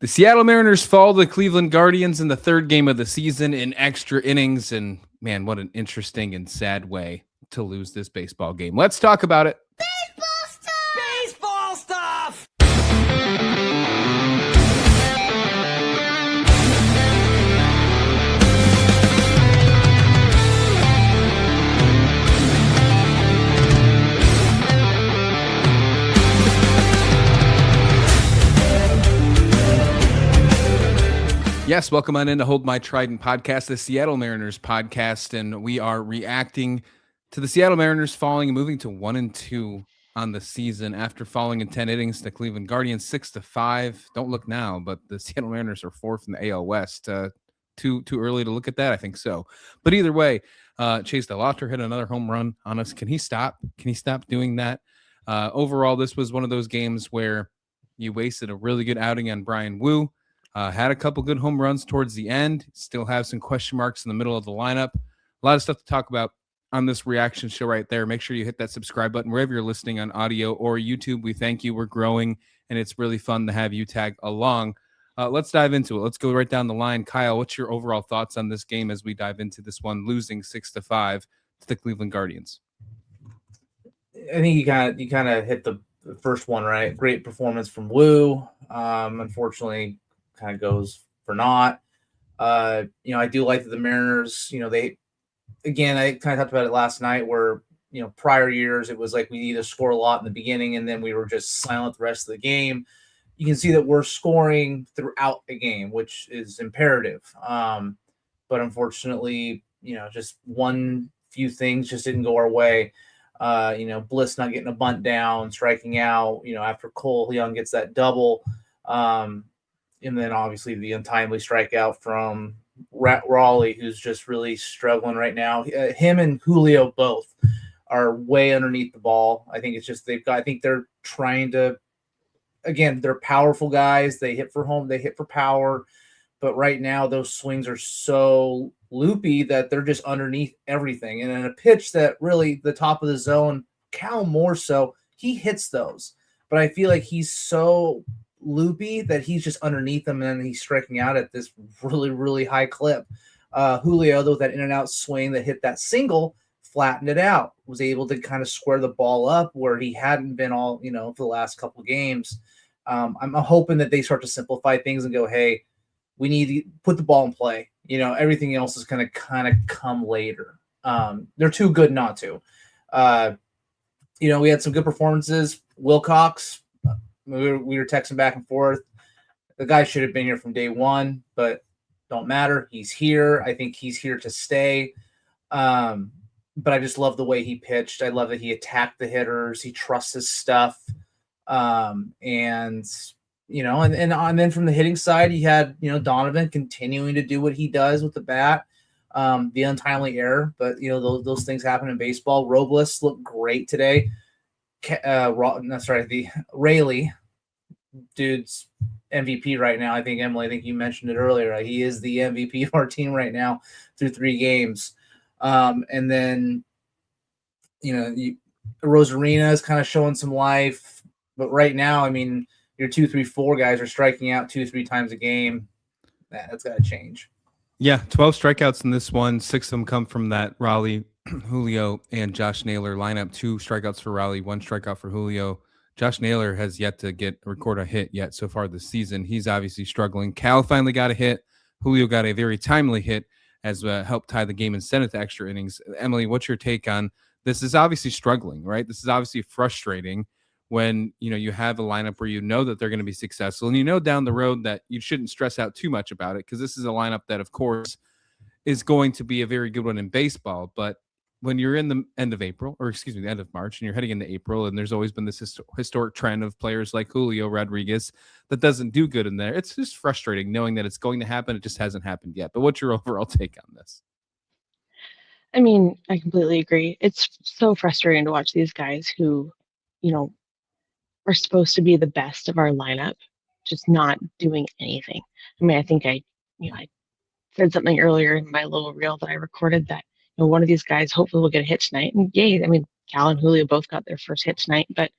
The Seattle Mariners fall to the Cleveland Guardians in the third game of the season in extra innings. And man, what an interesting and sad way to lose this baseball game. Let's talk about it. Baseball stuff! Baseball stuff! Yes, welcome on in to Hold My Trident podcast, the Seattle Mariners podcast, and we are reacting to the Seattle Mariners falling and moving to 1-2 on the season after falling in 10 innings to Cleveland Guardians 6-5. Don't look now, but the Seattle Mariners are fourth in the AL West. Too early to look at that? I think so. But either way, Chase DeLauter hit another home run on us. Can he stop? Can he stop doing that? Overall, this was one of those games where you wasted a really good outing on Bryan Woo. Had a couple good home runs towards the end. Still have some question marks in the middle of the lineup. A lot of stuff to talk about on this reaction show right there. Make sure you hit that subscribe button wherever you're listening on audio or YouTube. We thank you. We're growing, and it's really fun to have you tag along. Let's dive into it. Let's go right down the line. Kyle, what's your overall thoughts on this game as we dive into this one, losing 6-5 to the Cleveland Guardians? I think you kind of hit the first one right. Great performance from Woo. Unfortunately, kind of goes for naught. I do like that the Mariners, I kind of talked about it last night where, prior years it was like we either score a lot in the beginning and then we were just silent the rest of the game. You can see that we're scoring throughout the game, which is imperative. But unfortunately, just one few things just didn't go our way. Bliss not getting a bunt down, striking out, after Cole Young gets that double. And then obviously the untimely strikeout from Raleigh, who's just really struggling right now. Him and Julio both are way underneath the ball. I think it's just I think they're trying to, again, they're powerful guys. They hit for home, they hit for power. But right now those swings are so loopy that they're just underneath everything. And in a pitch that really the top of the zone, Cal more so, he hits those. But I feel like he's so loopy that he's just underneath them and he's striking out at this really, really high clip. Julio, though, that in and out swing that hit that single, flattened it out, was able to kind of square the ball up where he hadn't been all, for the last couple of games. I'm hoping that they start to simplify things and go, hey, we need to put the ball in play. Everything else is going to kind of come later. They're too good not to. We had some good performances. Wilcox, we were texting back and forth. The guy should have been here from day one, but don't matter. He's here. I think he's here to stay. But I just love the way he pitched. I love that he attacked the hitters. He trusts his stuff. And then from the hitting side, you had, Donovan continuing to do what he does with the bat. The untimely error, but those things happen in baseball. Robles looked great today. The Raley, dude's MVP right now. I think you mentioned it earlier. He is the MVP of our team right now through 3 games. And then, Rosarina is kind of showing some life, but right now, your 2, 3, 4 guys are striking out 2-3 times a game. That's got to change. Yeah, 12 strikeouts in this one. 6 of them come from that Raleigh, Julio, and Josh Naylor lineup. 2 strikeouts for Raleigh, 1 strikeout for Julio. Josh Naylor has yet to record a hit yet so far this season. He's obviously struggling. Cal finally got a hit. Julio got a very timely hit as helped tie the game and send it to extra innings. Emily, what's your take on this? Is obviously struggling, right? This is obviously frustrating when you have a lineup where that they're going to be successful and down the road that you shouldn't stress out too much about it because this is a lineup that, of course, is going to be a very good one in baseball. But when you're in the end of April, or excuse me, the end of March, and you're heading into April, and there's always been this historic trend of players like Julio Rodríguez that doesn't do good in there. It's just frustrating knowing that it's going to happen. It just hasn't happened yet. But what's your overall take on this? I completely agree. It's so frustrating to watch these guys who, are supposed to be the best of our lineup, just not doing anything. I think I said something earlier in my little reel that I recorded that one of these guys hopefully will get a hit tonight. And Cal and Julio both got their first hit tonight, but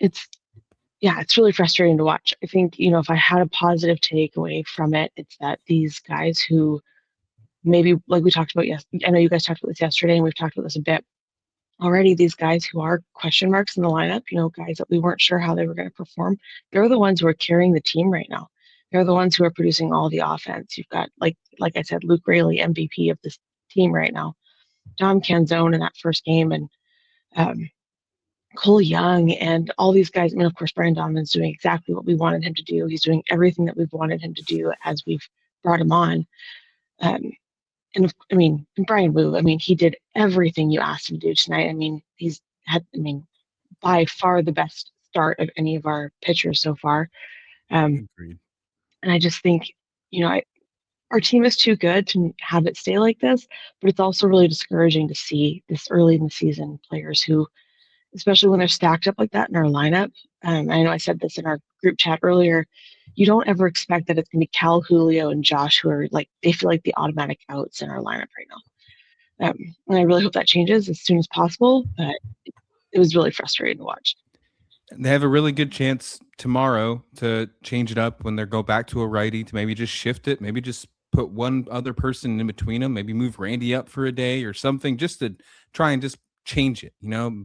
it's yeah, it's really frustrating to watch. I think, if I had a positive takeaway from it, it's that these guys who maybe, like we talked about, I know you guys talked about this yesterday, and we've talked about this a bit already. These guys who are question marks in the lineup, guys that we weren't sure how they were going to perform, they're the ones who are carrying the team right now. They're the ones who are producing all the offense. You've got, like I said, Luke Raley, MVP of this team right now. Dom Canzone in that first game, and um, Cole Young, and all these guys. I mean, of course, Brian Donovan's doing exactly what we wanted him to do. He's doing everything that we've wanted him to do as we've brought him on. And Bryan Woo, he did everything you asked him to do tonight. He's had, by far the best start of any of our pitchers so far. Agreed. And I just think, our team is too good to have it stay like this, but it's also really discouraging to see this early in the season players who, especially when they're stacked up like that in our lineup. I know I said this in our group chat earlier. You don't ever expect that it's going to be Cal, Julio, and Josh who are they feel like the automatic outs in our lineup right now. And I really hope that changes as soon as possible. But it was really frustrating to watch. They have a really good chance tomorrow to change it up when they go back to a righty, to maybe just shift it, maybe just put one other person in between them, maybe move Randy up for a day or something, just to try and just change it,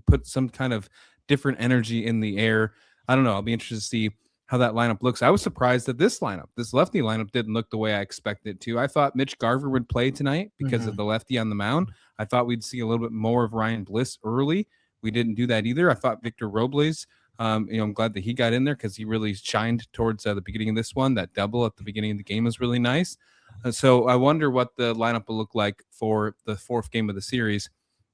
put some kind of different energy in the air. I don't know. I'll be interested to see how that lineup looks. I was surprised that this lefty lineup didn't look the way I expected it to. I thought Mitch Garver would play tonight because of the lefty on the mound. I thought we'd see a little bit more of Ryan Bliss early. We didn't do that either. I thought Victor Robles, I'm glad that he got in there because he really shined towards the beginning of this one. That double at the beginning of the game was really nice. So I wonder what the lineup will look like for the fourth game of the series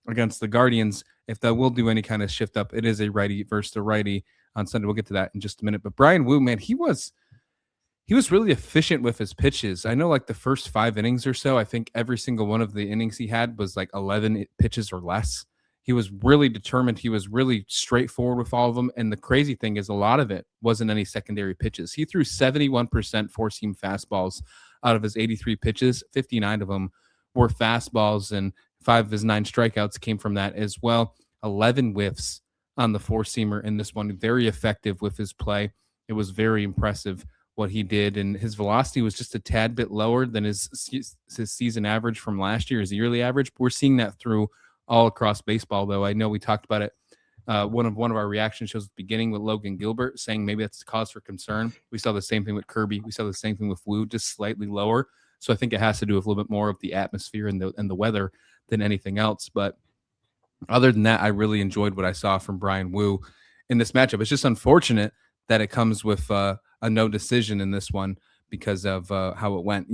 against the Guardians, if that will do any kind of shift up. It is a righty versus a righty on Sunday. We'll get to that in just a minute. But Bryan Woo, man, he was really efficient with his pitches. I know the first 5 innings or so, I think every single one of the innings he had was 11 pitches or less. He was really determined. He was really straightforward with all of them. And the crazy thing is a lot of it wasn't any secondary pitches. He threw 71% four-seam fastballs out of his 83 pitches. 59 of them were fastballs, and 5 of his 9 strikeouts came from that as well. 11 whiffs on the four-seamer in this one. Very effective with his play. It was very impressive what he did, and his velocity was just a tad bit lower than his season average from last year, his yearly average. We're seeing that through all across baseball, though. I know we talked about it. One of our reaction shows at the beginning with Logan Gilbert saying maybe that's a cause for concern. We saw the same thing with Kirby. We saw the same thing with Woo, just slightly lower. So I think it has to do with a little bit more of the atmosphere and the weather than anything else. But other than that, I really enjoyed what I saw from Bryan Woo in this matchup. It's just unfortunate that it comes with a no decision in this one because of how it went.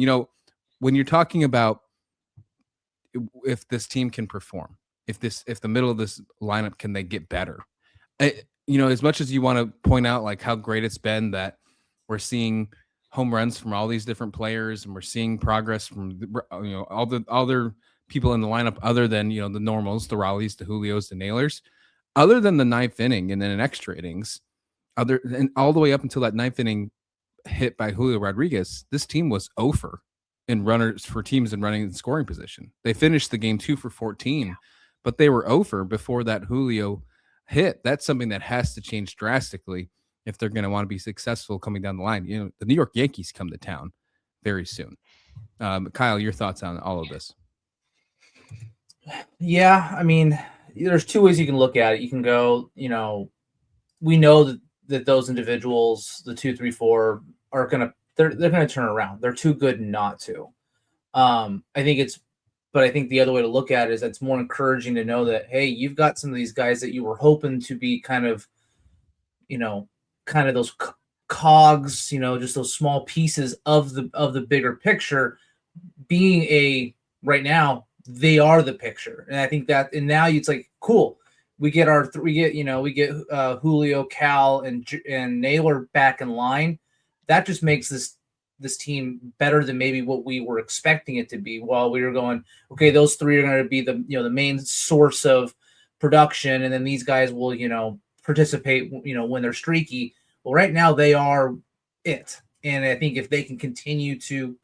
When you're talking about if this team can perform, if the middle of this lineup, can they get better? As much as you want to point out how great it's been that we're seeing home runs from all these different players and we're seeing progress from all the other people in the lineup other than the normals, the Raleighs, the Julios, the Nailers, other than the 9th inning and then an extra innings, and all the way up until that 9th inning hit by Julio Rodríguez, this team was 0 for in runners for teams in running and scoring position. They finished the game 2 for 14, but they were 0 for before that Julio hit. That's something that has to change drastically if they're going to want to be successful coming down the line. The New York Yankees come to town very soon. Kyle, your thoughts on all of this? Yeah, there's 2 ways you can look at it. You can go, we know that those individuals, the 2, 3, 4, are they're gonna turn around. They're too good not to. I think the other way to look at it is it's more encouraging to know that, hey, you've got some of these guys that you were hoping to be kind of those cogs, just those small pieces of the bigger picture. Right now, they are the picture, and I think that, and now it's cool. We get Julio, Cal, and Naylor back in line. That just makes this team better than maybe what we were expecting it to be. While we were going, okay, those 3 are going to be the main source of production, and then these guys will participate when they're streaky. Well, right now they are it, and I think if they can continue to,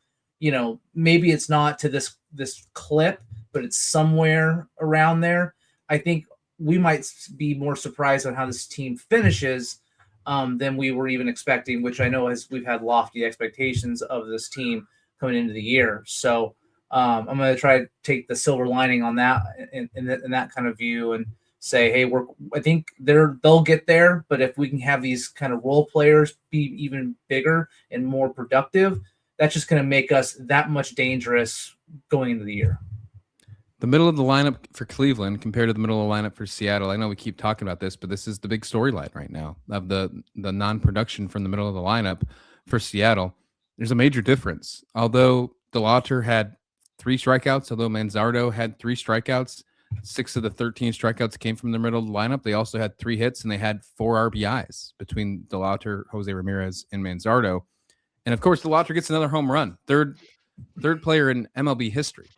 maybe it's not to this clip, but it's somewhere around there, I think we might be more surprised on how this team finishes than we were even expecting, which I know we've had lofty expectations of this team coming into the year. So I'm going to try to take the silver lining on that in that kind of view and say, hey, I think they'll get there, but if we can have these kind of role players be even bigger and more productive, that's just going to make us that much dangerous going into the year. The middle of the lineup for Cleveland compared to the middle of the lineup for Seattle. I know we keep talking about this, but this is the big storyline right now of the non-production from the middle of the lineup for Seattle. There's a major difference. Although DeLauter had 3 strikeouts, although Manzardo had 3 strikeouts, 6 of the 13 strikeouts came from the middle of the lineup. They also had 3 hits and they had 4 RBIs between DeLauter, Jose Ramirez, and Manzardo. And of course, DeLauter gets another home run. Third player in MLB history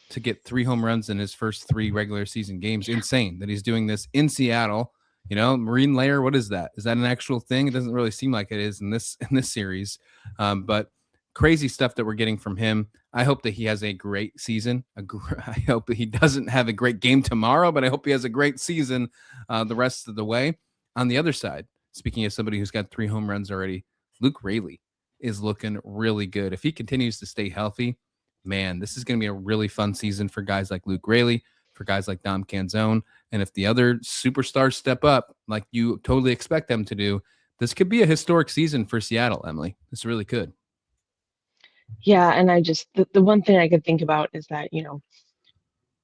to get 3 home runs in his first 3 regular season games. Insane that he's doing this in Seattle. Marine layer. What is that? Is that an actual thing? It doesn't really seem like it is in this series, but crazy stuff that we're getting from him. I hope that he has a great season. I hope that he doesn't have a great game tomorrow, but I hope he has a great season the rest of the way. On the other side, speaking of somebody who's got 3 home runs already, Luke Raley is looking really good. If he continues to stay healthy, man, this is going to be a really fun season for guys like Luke Raley, for guys like Dom Canzone. And if the other superstars step up like you totally expect them to do, this could be a historic season for Seattle, Emily. This really could. Yeah, and I just the one thing I could think about is that,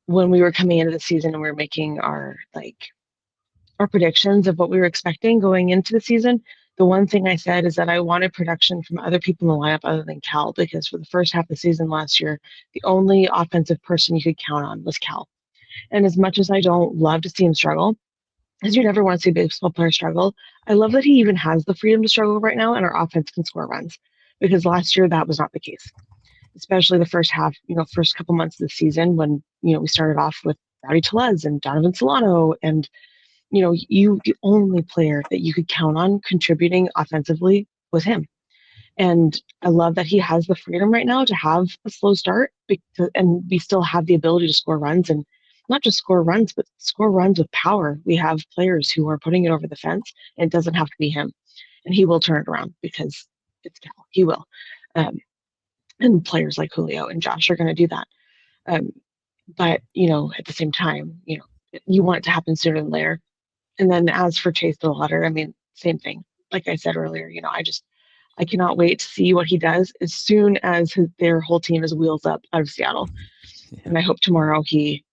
when we were coming into the season and we were making our predictions of what we were expecting going into the season, the one thing I said is that I wanted production from other people in the lineup other than Cal, because for the first half of the season last year, the only offensive person you could count on was Cal. And as much as I don't love to see him struggle, because you never want to see a baseball player struggle, I love that he even has the freedom to struggle right now and our offense can score runs, because last year that was not the case, especially the first half, first couple months of the season when, we started off with Rowdy Tellez and Donovan Solano and the only player that you could count on contributing offensively was him. And I love that he has the freedom right now to have a slow start, and we still have the ability to score runs, and not just score runs, but score runs with power. We have players who are putting it over the fence, and it doesn't have to be him. And he will turn it around because it's Cal. He will. And players like Julio and Josh are going to do that. But, at the same time, you want it to happen sooner than later. And then as for Chase DeLauter, same thing. Like I said earlier, I cannot wait to see what he does as soon as their whole team is wheels up out of Seattle. Yeah. And I hope tomorrow he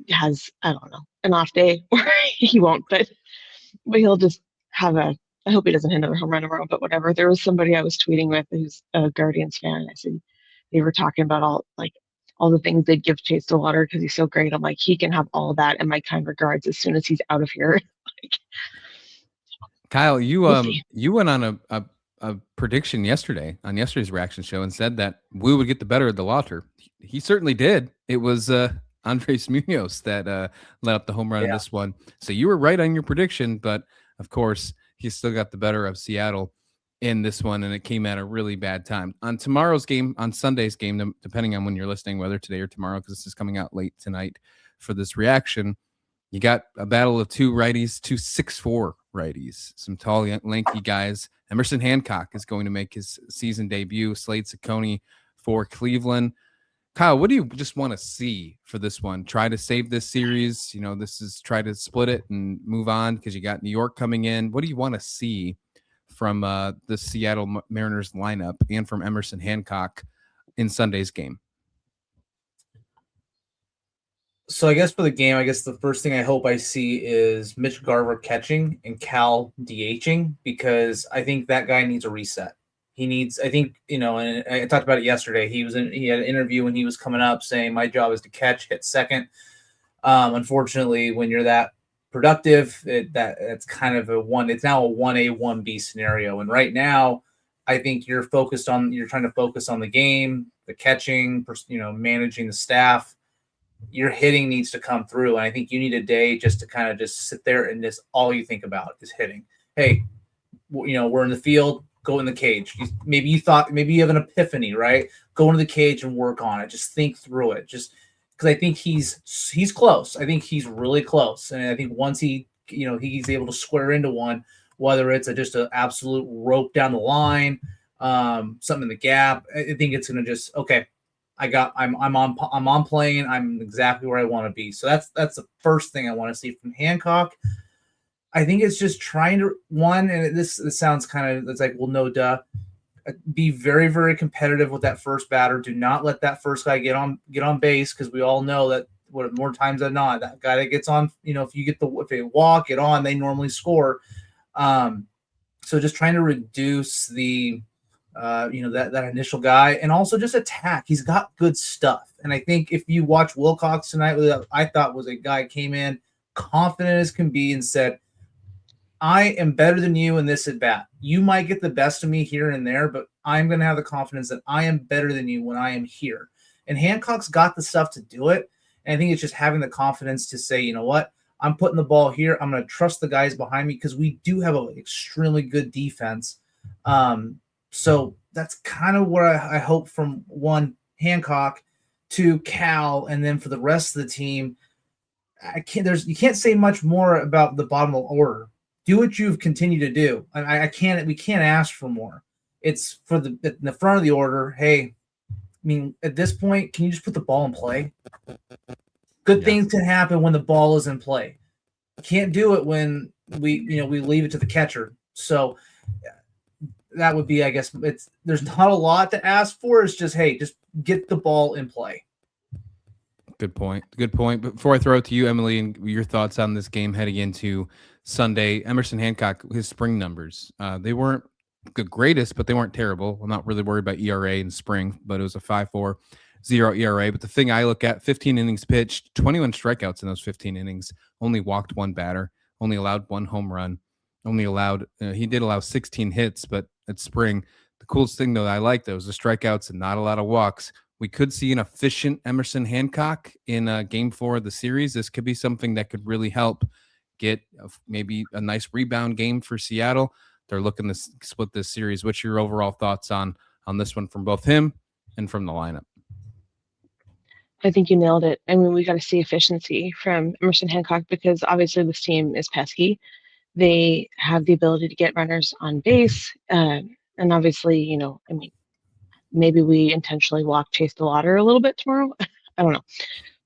has, I don't know, an off day, or he won't, but he'll just have I hope he doesn't hit another home run tomorrow, but whatever. There was somebody I was tweeting with who's a Guardians fan, and I said they were talking about all the things they'd give Chase DeLauter because he's so great. I'm like, he can have all that and my kind regards as soon as he's out of here. Kyle, you went on a prediction yesterday on yesterday's reaction show and said that Woo would get the better of DeLauter. He certainly did. It was Andres Munoz that let up the home run in this one. So you were right on your prediction, but of course he still got the better of Seattle in this one, and it came at a really bad time. On tomorrow's game, on Sunday's game, depending on when you're listening, whether today or tomorrow, because this is coming out late tonight for this reaction, you got a battle of 2 righties, 2 6'4" righties, some tall, lanky guys. Emerson Hancock is going to make his season debut. Slade Ciccone for Cleveland. Kyle, what do you just want to see for this one? Try to save this series. This is try to split it and move on because you got New York coming in. What do you want to see from the Seattle Mariners lineup and from Emerson Hancock in Sunday's game? So I guess for the game, the first thing I hope I see is Mitch Garver catching and Cal DHing, because I think that guy needs a reset. He needs, and I talked about it yesterday. He had an interview when he was coming up saying, my job is to catch, hit second. Unfortunately, when you're that productive, that's kind of it's now a 1A, 1B scenario. And right now, I think you're trying to focus on the game, the catching, managing the staff. Your hitting needs to come through. And I think you need a day just to kind of just sit there and just all you think about is hitting. Hey, we're in the field, go in the cage. Maybe you have an epiphany, right? Go into the cage and work on it. Just think through it. Just because I think he's close. I think he's really close. And I think once he's able to square into one, whether it's just an absolute rope down the line, something in the gap. I think it's going to just, okay, I'm on playing. I'm exactly where I want to be. So that's the first thing I want to see from Hancock. I think it's just trying to and this sounds kind of, it's like, well, no, duh. Be very, very competitive with that first batter. Do not let that first guy get on base, because we all know that more times than not, that guy that gets on, if they walk it on, they normally score. So just trying to reduce the that initial guy, and also just attack. He's got good stuff. And I think if you watch Wilcox tonight, I thought was a guy came in confident as can be and said, I am better than you in this at bat. You might get the best of me here and there, but I'm going to have the confidence that I am better than you when I am here. And Hancock's got the stuff to do it. And I think it's just having the confidence to say, you know what, I'm putting the ball here. I'm going to trust the guys behind me, because we do have an extremely good defense. So that's kind of where I hope from one, Hancock, to Cal, and then for the rest of the team, you can't say much more about the bottom of the order. Do what you've continued to do. We can't ask for more. It's for in the front of the order. Hey, I mean, at this point, can you just put the ball in play? Good things can happen when the ball is in play. Can't do it when we leave it to the catcher. So that would be, I guess, there's not a lot to ask for. It's just, hey, just get the ball in play. Good point. Before I throw it to you, Emily, and your thoughts on this game heading into Sunday, Emerson Hancock, his spring numbers, they weren't the greatest, but they weren't terrible. I'm not really worried about ERA in spring, but it was a 5.40 ERA. But the thing I look at, 15 innings pitched, 21 strikeouts in those 15 innings, only walked one batter, only allowed one home run, he did allow 16 hits, but at spring, the coolest thing though I liked was the strikeouts and not a lot of walks. We could see an efficient Emerson Hancock in Game 4 of the series. This could be something that could really help get maybe a nice rebound game for Seattle. They're looking to split this series. What's your overall thoughts on this one from both him and from the lineup? I think you nailed it. I mean, we got to see efficiency from Emerson Hancock, because obviously this team is pesky. They have the ability to get runners on base. And obviously, I mean, maybe we intentionally walk Chase the Water a little bit tomorrow. I don't know.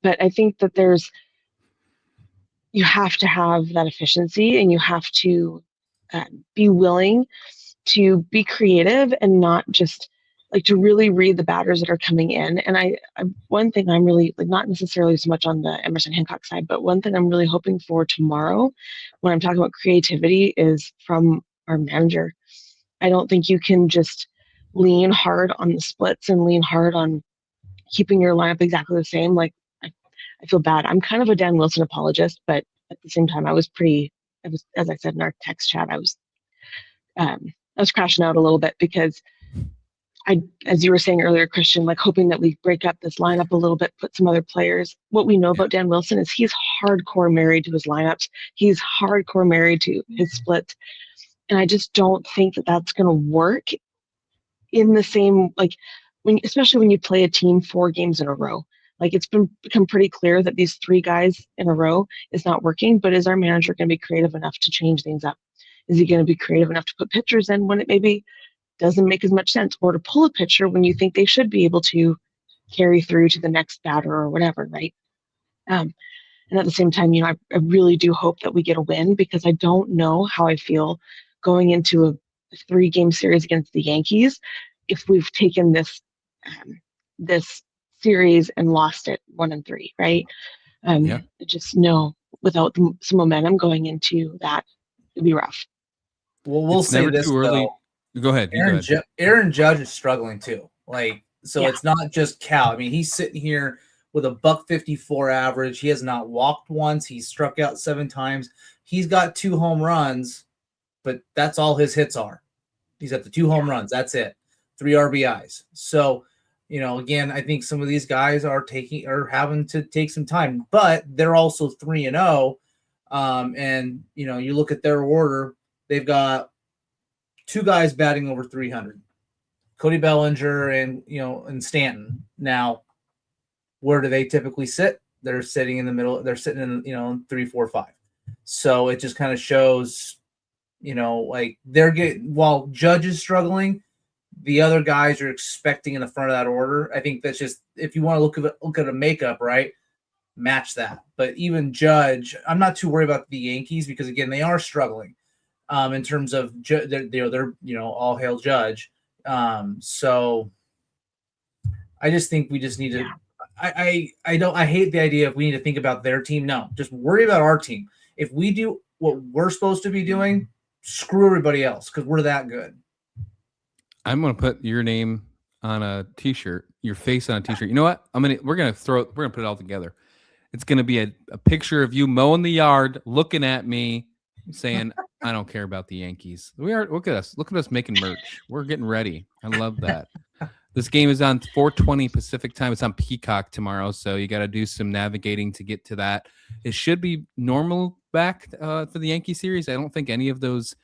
But I think that you have to have that efficiency, and you have to be willing to be creative and not just to really read the batters that are coming in. And I one thing I'm really not necessarily so much on the Emerson Hancock side, but one thing I'm really hoping for tomorrow when I'm talking about creativity is from our manager. I don't think you can just lean hard on the splits and lean hard on keeping your lineup exactly the same. I feel bad. I'm kind of a Dan Wilson apologist, but at the same time, as I said in our text chat, I was crashing out a little bit, because as you were saying earlier, Christian, hoping that we break up this lineup a little bit, put some other players. What we know about Dan Wilson is he's hardcore married to his lineups. He's hardcore married to his splits. And I just don't think that that's going to work in the same, especially when you play a team 4 games in a row. It's become pretty clear that these 3 guys in a row is not working, but is our manager going to be creative enough to change things up? Is he going to be creative enough to put pitchers in when it maybe doesn't make as much sense, or to pull a pitcher when you think they should be able to carry through to the next batter or whatever, right? And at the same time, I really do hope that we get a win, because I don't know how I feel going into a 3-game series against the Yankees if we've taken this series and lost it 1-3, right? I just know without some momentum going into that, it'd be rough. Well, we'll say this, too early. Though. Go ahead. Aaron Judge is struggling too. It's not just Cal. I mean, he's sitting here with a $154 average. He has not walked once. He's struck out 7 times. He's got 2 home runs, but that's all his hits are. He's got the 2 home runs. That's it. 3 RBIs. So, again, I think some of these guys are having to take some time, but they're also 3-0. And you look at their order, they've got 2 guys batting over 300, Cody Bellinger and Stanton. Now, where do they typically sit? They're sitting in the middle. They're sitting in 3, 4, 5. So it just kind of shows Like they're getting, while Judge is struggling, the other guys are expecting in the front of that order. I think that's just, if you want to look at a makeup, right, match that. But even Judge, I'm not too worried about the Yankees because again, they are struggling in terms of they're all hail Judge. So I just think we just need to. I hate the idea of we need to think about their team. No, just worry about our team. If we do what we're supposed to be doing, screw everybody else because we're that good. I'm gonna put your name on a t-shirt, your face on a t-shirt. You know what? We're gonna put it all together. It's gonna be a picture of you mowing the yard, looking at me, saying, I don't care about the Yankees. Look at us making merch. We're getting ready. I love that. This game is on 4:20 Pacific time. It's on Peacock tomorrow, so you got to do some navigating to get to that. It should be normal back for the Yankee series. I don't think any of those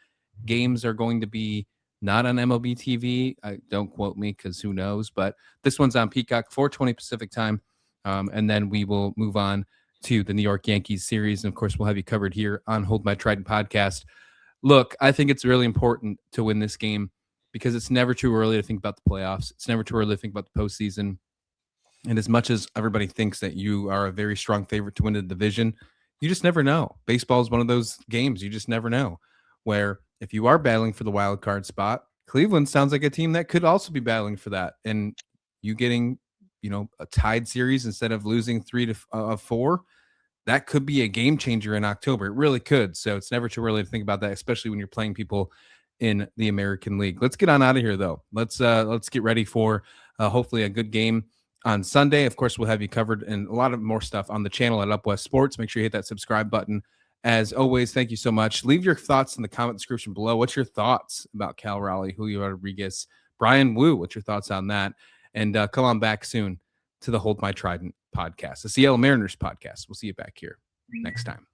games are going to be not on MLB TV. Don't quote me because who knows, but this one's on Peacock, 4:20 Pacific time, and then we will move on to the New York Yankees series, and of course, we'll have you covered here on Hold My Trident podcast. Look, I think it's really important to win this game because it's never too early to think about the playoffs. It's never too early to think about the postseason. And as much as everybody thinks that you are a very strong favorite to win the division, you just never know. Baseball is one of those games you just never know, where if you are battling for the wild card spot, Cleveland sounds like a team that could also be battling for that. And you getting, a tied series instead of losing 3-4, that could be a game changer in October. It really could. So it's never too early to think about that, especially when you're playing people in the American League. Let's get on out of here, though. Let's get ready for hopefully a good game on Sunday. Of course, we'll have you covered and a lot of more stuff on the channel at Up West Sports. Make sure you hit that subscribe button. As always, thank you so much. Leave your thoughts in the comment description below. What's your thoughts about Cal Raleigh, Julio Rodríguez, Bryan Woo? What's your thoughts on that? And come on back soon to the Hold My Trident podcast, the Seattle Mariners podcast. We'll see you back here next time.